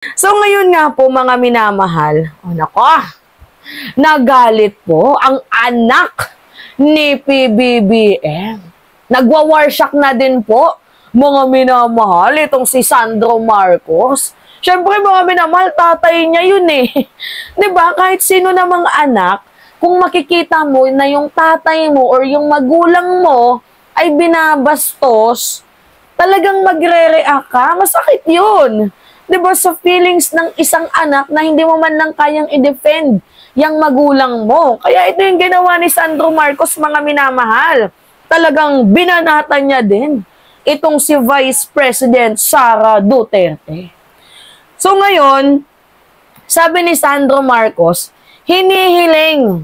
So ngayon nga po mga minamahal, oh nako, nagalit po ang anak ni PBBM. Nagwa-warshock na din po mga minamahal itong si Sandro Marcos. Siyempre mga minamahal, tatay niya yun eh. 'Di ba? Kahit sino namang anak, kung makikita mo na yung tatay mo or yung magulang mo ay binabastos, talagang magre-react ka. Masakit yun. 'Di ba, sa feelings ng isang anak na hindi mo man lang kayang i-defend yung magulang mo. Kaya ito yung ginawa ni Sandro Marcos, mga minamahal. Talagang binanatan niya din itong si Vice President Sara Duterte. So ngayon, sabi ni Sandro Marcos, hinihiling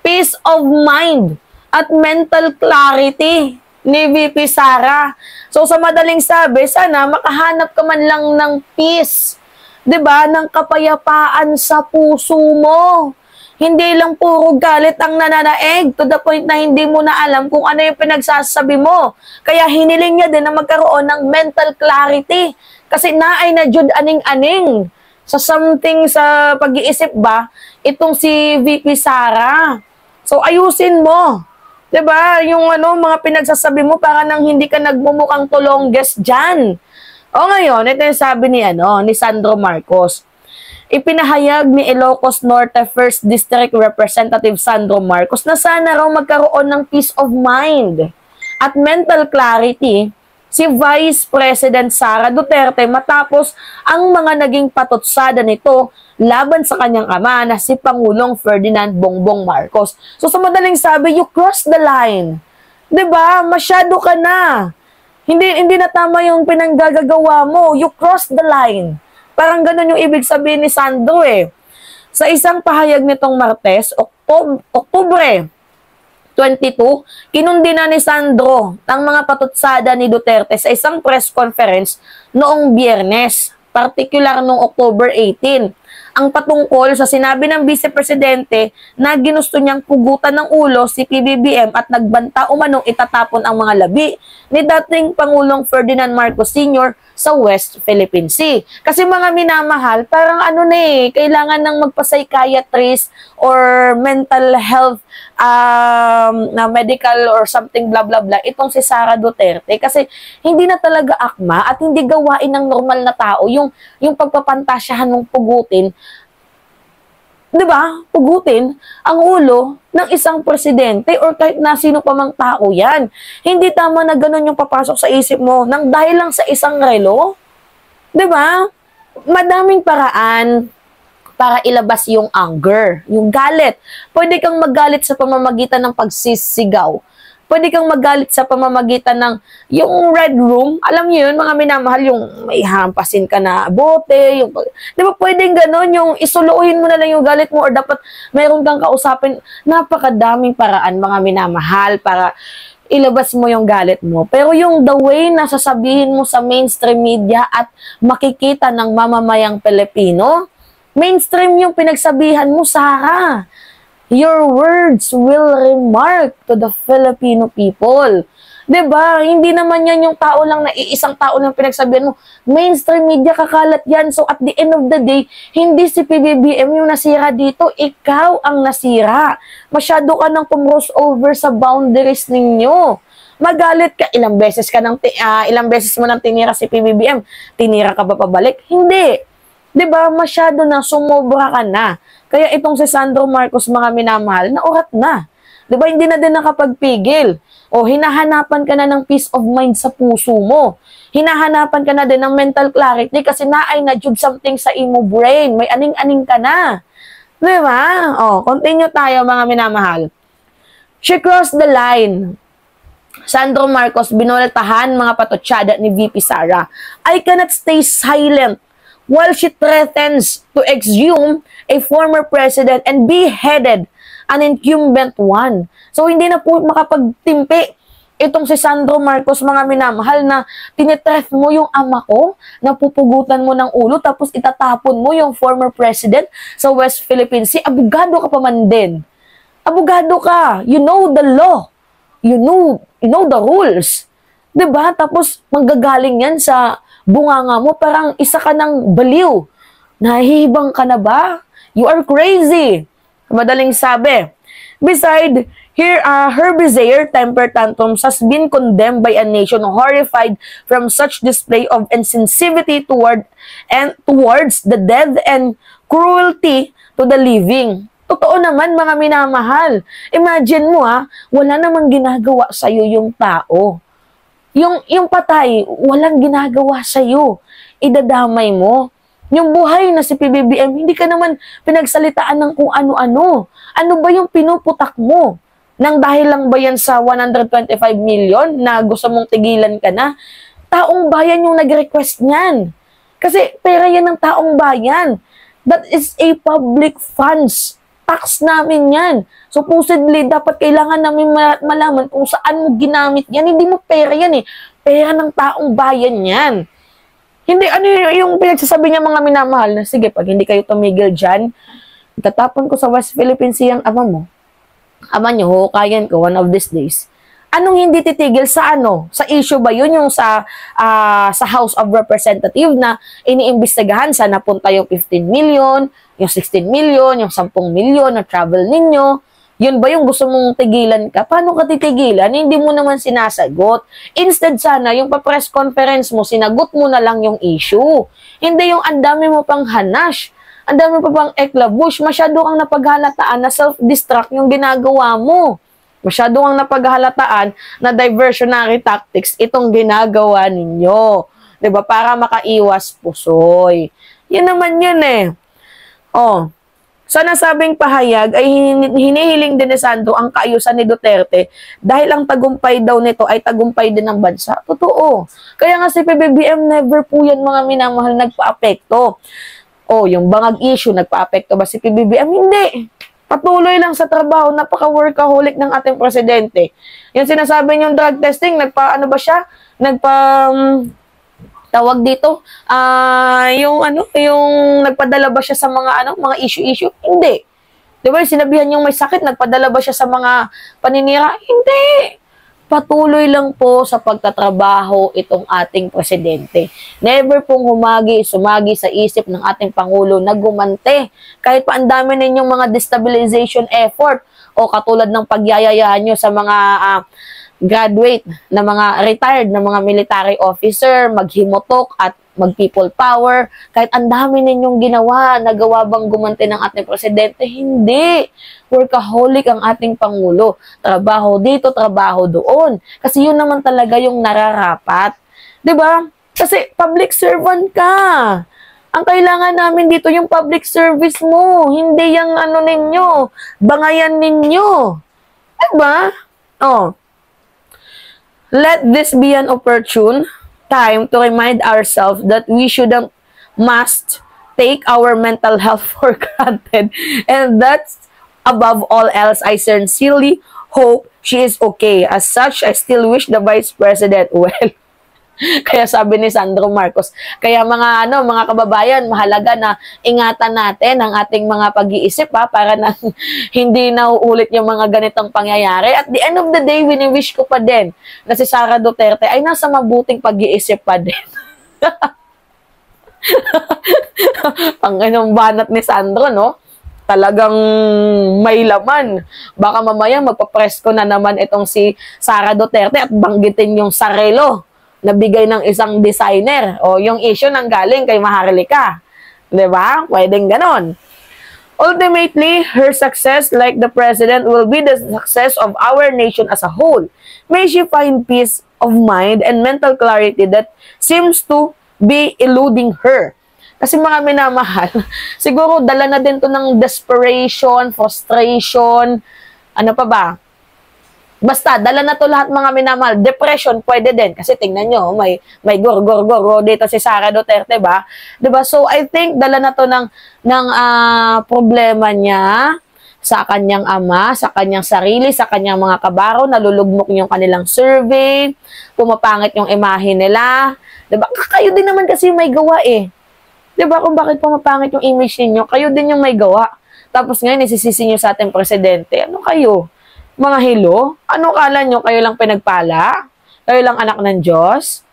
peace of mind at mental clarity ni VP Sara. So sa madaling sabi, sana makahanap ka man lang ng peace, 'di ba? Ng kapayapaan sa puso mo. Hindi lang puro galit ang nananaig to the point na hindi mo na alam kung ano yung pinagsasabi mo. Kaya hiniling niya din na magkaroon ng mental clarity. Kasi naay na jud aning-aning sa something sa pag-iisip ba, itong si VP Sara. So ayusin mo. 'Di ba? Yung mga pinagsasabi mo para nang hindi ka nagmumukhang tulongges diyan. O ngayon, ito yung sabi ni Sandro Marcos. Ipinahayag ni Ilocos Norte 1st District Representative Sandro Marcos na sana raw magkaroon ng peace of mind at mental clarity si Vice President Sara Duterte matapos ang mga naging patutsada nito laban sa kanyang ama na si Pangulong Ferdinand Bongbong Marcos. So sa madaling sabi, you cross the line. 'Di ba? Masyado ka na. Hindi na tama yung pinanggagawa mo. You cross the line. Parang ganun yung ibig sabihin ni Sandro eh. Sa isang pahayag nitong Martes, Oktubre 22, kinundi na ni Sandro ang mga patutsada ni Duterte sa isang press conference noong Biyernes, particular noong October 18. Ang patungkol sa sinabi ng Vice Presidente na ginusto niyang pugutan ng ulo si PBBM at nagbanta umanong itatapon ang mga labi ni dating Pangulong Ferdinand Marcos Sr. sa West Philippine Sea. Kasi mga minamahal, parang kailangan ng magpa-psychiatrist or mental health na medical or something blah blah blah itong si Sara Duterte kasi hindi na talaga akma at hindi gawain ng normal na tao yung pagpapantasyahan ng pugutin, 'di ba? Pugutin ang ulo ng isang presidente or kahit na sino pa mang tao 'yan. Hindi tama na gano'n yung papasok sa isip mo nang dahil lang sa isang relo. 'Di ba? Madaming paraan para ilabas yung anger, yung galit. Pwede kang magalit sa pamamagitan ng pagsisigaw. Pwede kang magalit sa pamamagitan ng yung red room. Alam niyo yun, mga minamahal, yung may hampasin ka na bote. Di ba pwedeng ganon, yung isuluhin mo na lang yung galit mo or dapat mayroon kang kausapin. Napakadaming paraan, mga minamahal, para ilabas mo yung galit mo. Pero yung the way na sasabihin mo sa mainstream media at makikita ng mamamayang Pilipino, mainstream yung pinagsabihan mo, Sara. Your words will remark to the Filipino people. 'Di ba? Hindi naman yan yung tao lang na iisang tao lang pinagsabihan mo. Mainstream media kakalat yan. So at the end of the day, hindi si PBBM yung nasira dito. Ikaw ang nasira. Masyado ka nang kumross over sa boundaries ninyo. Magalit ka, ilang beses mo nang tinira si PBBM. Tinira ka ba pabalik? Hindi. 'Di ba? Masyado na, sumobra ka na. Kaya itong si Sandro Marcos, mga minamahal, naurat na. 'Di ba? Hindi na din nakapagpigil. O hinahanapan ka na ng peace of mind sa puso mo. Hinahanapan ka na din ng mental clarity kasi naay na jud something sa imo brain. May aning-aning ka na. 'Di ba? O, continue tayo, mga minamahal. She crossed the line. Sandro Marcos, binoltahan mga patutsada ni VP Sara. I cannot stay silent while she threatens to exhume a former president and beheaded an incumbent one. So, hindi na po makapagtimpi itong si Sandro Marcos, mga minamahal, na tinitref mo yung ama ko, napupugutan mo ng ulo, tapos itatapon mo yung former president sa West Philippine Sea. Abogado ka pa man din. Abogado ka. You know the law. You know the rules. 'Di ba? Tapos manggagaling yan sa bunganga mo, parang isa ka ng baliw. Nahihibang ka na ba? You are crazy. Madaling sabi. Beside, her bizarre temper tantrums has been condemned by a nation horrified from such display of insensitivity towards the dead and cruelty to the living. Totoo naman, mga minamahal. Imagine mo wala namang ginagawa sa'yo yung tao. Yung patay, walang ginagawa sa'yo. Idadamay mo. Yung buhay na si PBBM, hindi ka naman pinagsalitaan ng kung ano-ano. Ano ba yung pinuputak mo? Nang dahil lang ba yan sa 125 million na gusto mong tigilan ka na? Taong bayan yung nag-request niyan. Kasi pera yan ng taong bayan. That is a public funds. Tax namin yan. Supposedly, dapat kailangan namin malaman kung saan mo ginamit yan. Hindi mo pera yan eh. Pera ng taong bayan yan. Hindi, ano yung pinagsasabi niya mga minamahal na, sige, pag hindi kayo tumigil dyan, tatapon ko sa West Philippine Sea ang ama mo. Ama niyo, hukayan ko one of these days. Anong hindi titigil sa ano? Sa issue ba yun yung sa House of Representative na iniimbestigahan sa napunta yung 15 million, yung 16 million, yung 10 million na travel ninyo? Yun ba yung gusto mong tigilan ka? Paano ka titigilan? Hindi mo naman sinasagot. Instead sana, yung pa-press conference mo, sinagot mo na lang yung issue. Hindi yung andami mo pang hanash. Ang dami pa pang eklabush. Masyado kang napaghalataan na self-destruct yung ginagawa mo. Masyado kang napaghalataan na diversionary tactics itong ginagawa ninyo. 'Di ba? Para makaiwas pusoy. Yan naman yun eh. Sa nasabing pahayag ay hinihiling din ni Sandro ang kaayusan ni Duterte dahil ang tagumpay daw nito ay tagumpay din ng bansa. Totoo. Kaya nga si PBBM never po yan mga minamahal nagpa-apekto. Yung bangag issue, nagpa-apekto ba si PBBM? Hindi. Patuloy lang sa trabaho, napaka-workaholic ng ating presidente. Yung sinasabi niyong drug testing, ano ba siya? Tawag dito, yung nagpadala ba siya sa mga mga issue? Hindi. Di ba, sinabihan yung may sakit, nagpadala ba siya sa mga paninira? Hindi. Patuloy lang po sa pagtatrabaho itong ating presidente. Never pong sumagi sa isip ng ating Pangulo na gumante. Kahit pa ang dami ninyong mga destabilization effort o katulad ng pagyayayahan nyo sa mga graduate na mga retired na mga military officer, maghimotok at mag-people power. Kahit ang dami ninyong ginawa, nagawa bang gumante ng ating presidente? Hindi. Workaholic ang ating Pangulo. Trabaho dito, trabaho doon. Kasi yun naman talaga yung nararapat. 'Di ba? Kasi public servant ka. Ang kailangan namin dito yung public service mo. Hindi yung ninyo, bangayan ninyo. 'Di ba? Let this be an opportune time to remind ourselves that we must take our mental health for granted. And that's above all else, I sincerely hope she is okay. As such, I still wish the Vice President well. Kaya sabi ni Sandro Marcos, kaya mga kababayan, mahalaga na ingatan natin ang ating mga pag-iisip para na hindi na uulit yung mga ganitong pangyayari. At the end of the day, wini-wish ko pa din na si Sara Duterte ay nasa mabuting pag-iisip pa din. Ang banat ni Sandro, no? Talagang may laman. Baka mamaya magpapress ko na naman itong si Sara Duterte at banggitin yung sarelo na bigay ng isang designer. Yung issue nang galing kay Maharlika. Diba? Pwedeng ganon. Ultimately, her success, like the president, will be the success of our nation as a whole. May she find peace of mind and mental clarity that seems to be eluding her. Kasi mga minamahal, siguro dala na din to ng desperation, frustration, ano pa ba? Basta, dala na to lahat mga minamahal. Depression, pwede din. Kasi tingnan nyo, may gor dito si Sara Duterte, ba? Diba? So, I think dala na to ng problema niya sa kanyang ama, sa kanyang sarili, sa kanyang mga kabaro, nalulugmok yung kanilang survey, pumapangit yung imahe nila. Diba? Kayo din naman kasi may gawa eh. Diba? Kung bakit pumapangit yung image ninyo, kayo din yung may gawa. Tapos ngayon, isisisi nyo sa ating presidente. Ano kayo? Mga hilo? Ano kala nyo? Kayo lang pinagpala? Kayo lang anak ng Diyos?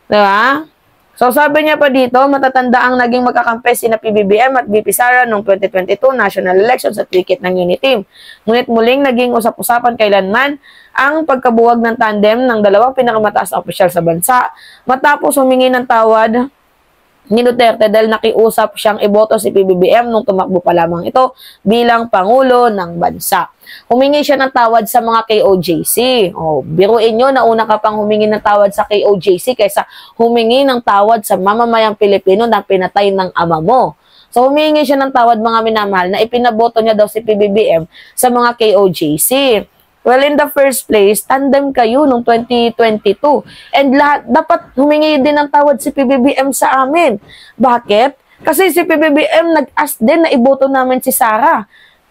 Diba? So sabi niya pa dito, matatanda ang naging magkakampi sina PBBM at VP Sara noong 2022 national elections at ticket ng Uniteam. Ngunit muling naging usap-usapan kailanman ang pagkabuwag ng tandem ng dalawang pinakamataas na opisyal sa bansa matapos humingi ng tawad ni Duterte dahil nakiusap siyang iboto si PBBM nung tumakbo pa lamang ito bilang Pangulo ng bansa. Humingi siya ng tawad sa mga KOJC. Biruin nyo, nauna ka pang humingi ng tawad sa KOJC kaysa humingi ng tawad sa mamamayang Pilipino na pinatay ng ama mo. So humingi siya ng tawad mga minamahal na ipinaboto niya daw si PBBM sa mga KOJC. Well, in the first place, tandem kayo noong 2022. And dapat humingi din ng tawad si PBBM sa amin. Bakit? Kasi si PBBM nag-ask din na iboto namin si Sara.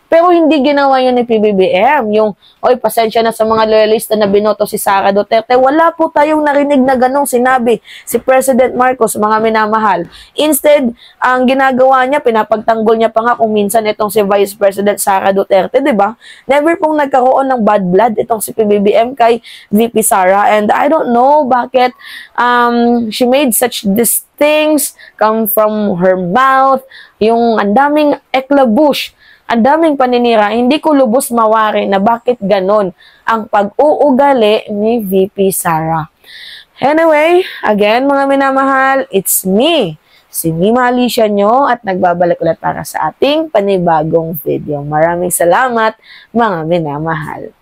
Pero hindi ginawa yun ni PBBM. Yung, oy, pasensya na sa mga loyalista na binoto si Sara Duterte. Wala po tayong narinig na ganong sinabi si President Marcos, mga minamahal. Instead, ang ginagawa niya, pinapagtanggol niya pa nga kung minsan itong si Vice President Sara Duterte, di ba? Never pong nagkaroon ng bad blood itong si PBBM kay VP Sara. And I don't know bakit she made such these things come from her mouth. Yung andaming eklabush, ang daming paninira, hindi ko lubos mawari na bakit ganon ang pag-uugali ni VP Sara. Anyway, again mga minamahal, it's me, si Mima Alicia nyo at nagbabalik ulit para sa ating panibagong video. Maraming salamat mga minamahal.